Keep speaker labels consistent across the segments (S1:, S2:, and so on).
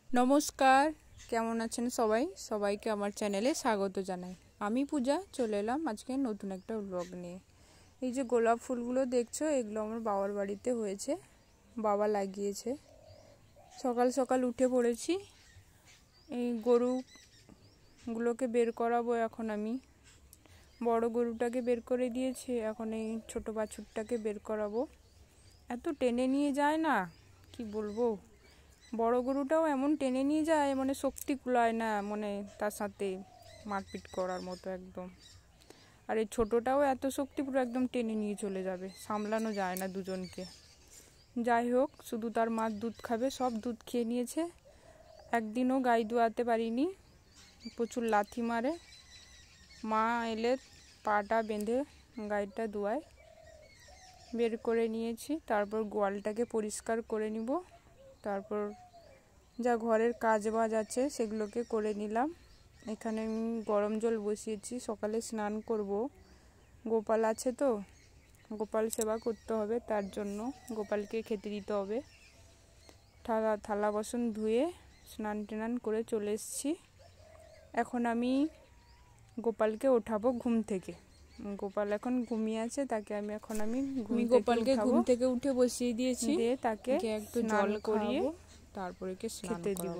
S1: নমস্কার, কেমন আছেন সবাই? সবাইকে আমার চ্যানেলে স্বাগত জানাই। আমি পূজা, চলে এলাম আজকে নতুন একটা ব্লগ নিয়ে। এই যে গোলাপ ফুলগুলো দেখছো, এগুলো আমার বাবার বাড়িতে হয়েছে, বাবা লাগিয়েছে। সকাল সকাল উঠে পড়েছি, এই গরুগুলোকে বের করাবো। এখন আমি বড় গরুটাকে বের করে দিয়েছি, এখন এই ছোট বাছুরটাকে বের করাবো। এত টেনে নিয়ে যায় না, কি বলবো। বড় গরুটাও এমন টেনে নিয়ে যায়, মানে শক্তি কুলায় না, মানে তার সাথে মারপিট করার মতো একদম। আর এই ছোটোটাও এত শক্তি, পুরো একদম টেনে নিয়ে চলে যাবে, সামলানো যায় না দুজনকে। যাই হোক, শুধু তার মার দুধ খাবে, সব দুধ খেয়ে নিয়েছে। একদিনও গাই দুয়াতে পারিনি, প্রচুর লাথি মারে। মা এলে পাটা বেঁধে গাইটা দুয়ায়। বের করে নিয়েছি, তারপর গোয়ালটাকে পরিষ্কার করে নিব। তারপর যা ঘরের কাজ বাজ আছে সেগুলোকে করে নিলাম। এখানে আমি গরম জল বসিয়েছি, সকালে স্নান করব। গোপাল আছে তো, গোপাল সেবা করতে হবে, তার জন্য গোপালকে খেতে দিতে হবে। থালা বাসন ধুয়ে স্নান টান করে চলে এসেছি। এখন আমি গোপালকে ওঠাবো ঘুম থেকে। গোপাল এখন ঘুমিয়ে আছে, তাকে আমি গোপালকে ঘুম থেকে উঠে বসিয়ে দিয়েছি, দিয়ে তাকে একটু জল করিয়ে তারপরে খেতে দিব।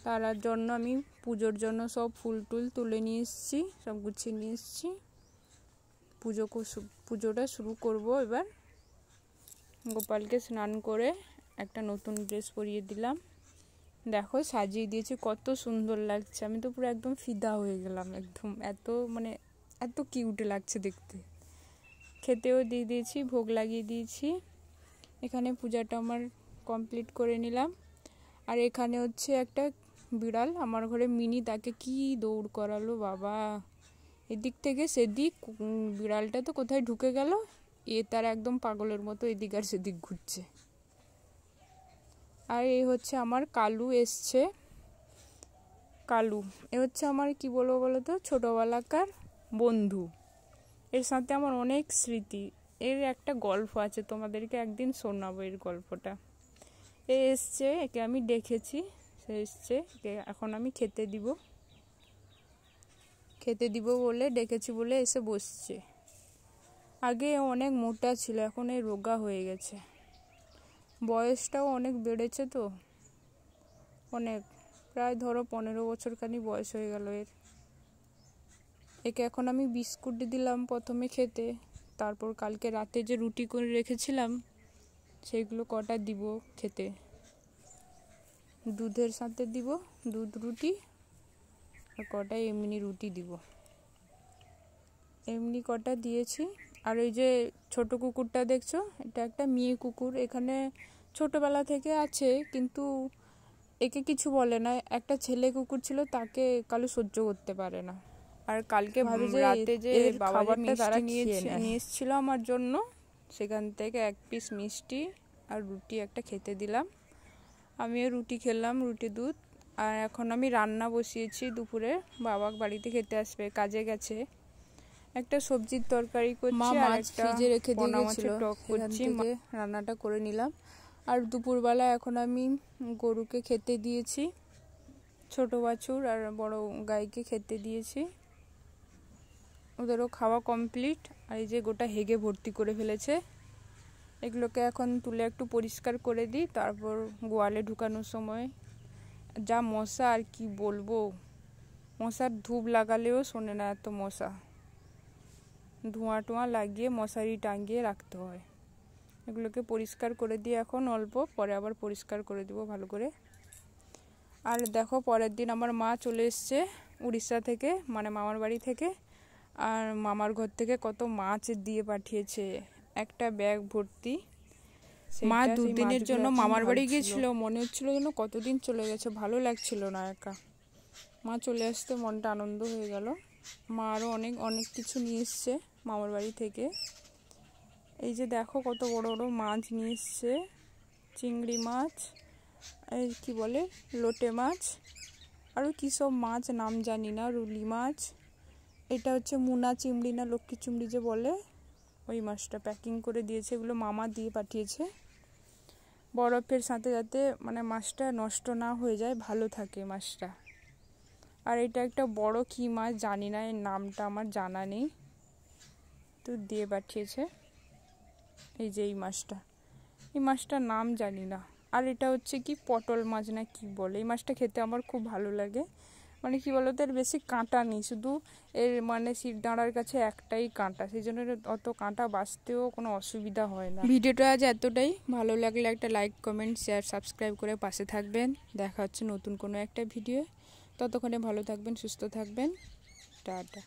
S1: তার জন্য আমি পুজোর জন্য সব ফুল টুল তুলে নিয়ে এসেছি, সব গুছিয়ে নিয়ে এসেছি। পুজোটা শুরু করব এবার। গোপালকে স্নান করে একটা নতুন ড্রেস পরিয়ে দিলাম। দেখো, সাজিয়ে দিয়েছি, কত সুন্দর লাগছে। আমি তো পুরো একদম ফিদা হয়ে গেলাম, একদম এত কিউট লাগছে দেখতে। খেতেও দিয়ে দিয়েছি, ভোগ লাগিয়ে দিয়েছি। এখানে পূজাটা আমার কমপ্লিট করে নিলাম। আর এখানে হচ্ছে একটা বিড়াল আমার ঘরে মিনি, তাকে কি দৌড় করালো বাবা, এদিক থেকে সেদিক। বিড়ালটা তো কোথায় ঢুকে গেল, তার একদম পাগলের মতো এদিক আর সেদিক ঘুরছে। আর এই হচ্ছে আমার কালু এসছে। কালু এ হচ্ছে আমার কি বলবো বলো তো, ছোটোবেলাকার বন্ধু। এর সাথে আমার অনেক স্মৃতি। এর একটা গল্প আছে, তোমাদেরকে একদিন শোনাবো এর গল্পটা। এ এসছে, একে আমি দেখেছি, সে এসছে, একে এখন আমি খেতে দিব বলে ডেকেছি বলে এসে বসছে। আগে অনেক মোটা ছিল, এখন এই রোগা হয়ে গেছে। বয়সটাও অনেক বেড়েছে তো, অনেক, প্রায় ধরো 15 বছর খানি বয়স হয়ে গেল এর। একে এখন আমি বিস্কুট দিলাম প্রথমে খেতে, তারপর কালকে রাতে যে রুটি করে রেখেছিলাম সেইগুলো কটা দিব খেতে। দুধের সাথে দিব, দুধ রুটি, আর কটা এমনি রুটি দিব। এমনি কটা দিয়েছি। আর ওই যে ছোট কুকুরটা দেখছো, এটা একটা মেয়ে কুকুর, এখানে ছোটবেলা থেকে আছে, কিন্তু একে কিছু বলে না। একটা ছেলে কুকুর ছিল, তাকে কালু সহ্য করতে পারে না। আর কালকে ভাবি যে রাতে যে খাবারটা তারা নিয়ে এসেছিল আমার জন্য, সেখান থেকে এক পিস মিষ্টি আর রুটি একটা খেতে দিলাম। আমিও রুটি খেলাম, রুটি দুধ। আর এখন আমি রান্না বসিয়েছি দুপুরে, বাবা বাড়িতে খেতে আসবে, কাজে গেছে। একটা সবজির তরকারি করছি, আর একটা ফ্রিজে রেখে দিয়ে গেছিল, টক করছি, রান্নাটা করে নিলাম। আর দুপুরবেলা এখন আমি গরুকে খেতে দিয়েছি, ছোট বাছুর আর বড় গাইকে খেতে দিয়েছি। ওদেরও খাওয়া কমপ্লিট। আর এই যে গোটা হেগে ভর্তি করে ফেলেছে, এগুলোকে এখন তুলে একটু পরিষ্কার করে দিই। তারপর গোয়ালে ঢুকানোর সময় যা মশা, আর কি বলবো, মশার ধূপ লাগালেও শোনে না, এত মশা। ধোঁয়া লাগিয়ে মশারি টাঙিয়ে রাখতে হয়। এগুলোকে পরিষ্কার করে দিয়ে এখন অল্প পরে আবার পরিষ্কার করে দিব ভালো করে। আর দেখো, পরের দিন আমার মা চলে এসছে উড়িষ্যা থেকে, মানে মামার বাড়ি থেকে। আর মামার ঘর থেকে কত মাছ দিয়ে পাঠিয়েছে, একটা ব্যাগ ভর্তি। মা 2 দিনের জন্য মামার বাড়ি গিয়েছিল, মনে হচ্ছিল যেন কতদিন চলে গেছে, ভালো লাগছিল না একা। মা চলে আসতে মনটা আনন্দ হয়ে গেল। মা আরও অনেক কিছু নিয়ে এসছে মামার বাড়ি থেকে। এই যে দেখো, কত বড় বড় মাছ নিয়ে এসছে, চিংড়ি মাছ, এই কি বলে লোটে মাছ, আরও কী সব মাছ নাম জানি না, রুলি মাছ। এটা হচ্ছে মুনা চিংড়ি না লক্ষ্মী চিংড়ি যে বলে, ওই মাছটা প্যাকিং করে দিয়েছে। এগুলো মামা দিয়ে পাঠিয়েছে। বরফের সাথে যাতে মানে মাছটা নষ্ট না হয়ে যায়, ভালো থাকে মাছটা। আর এটা একটা বড় কি মাছ জানি না, এর নামটা আমার জানা নেই, তো দিয়ে পাঠিয়েছে। এই যে এই মাছটার নাম জানি না। আর এটা হচ্ছে কি পটল মাছ না কি বলে, এই মাছটা খেতে আমার খুব ভালো লাগে। মানে কি বলতো, এর বেশি কাঁটা নেই, শুধু এর মানে শিরদাঁড়ার কাছে একটাই কাঁটা, সেই জন্য অত কাঁটা বাছতেও কোনো অসুবিধা হয় না। ভিডিওটা আজ এতটাই, ভালো লাগলে একটা লাইক, কমেন্ট, শেয়ার, সাবস্ক্রাইব করে পাশে থাকবেন। দেখা হচ্ছে নতুন কোনো একটা ভিডিও। ততক্ষণে ভালো থাকবেন, সুস্থ থাকবেন। টাটা।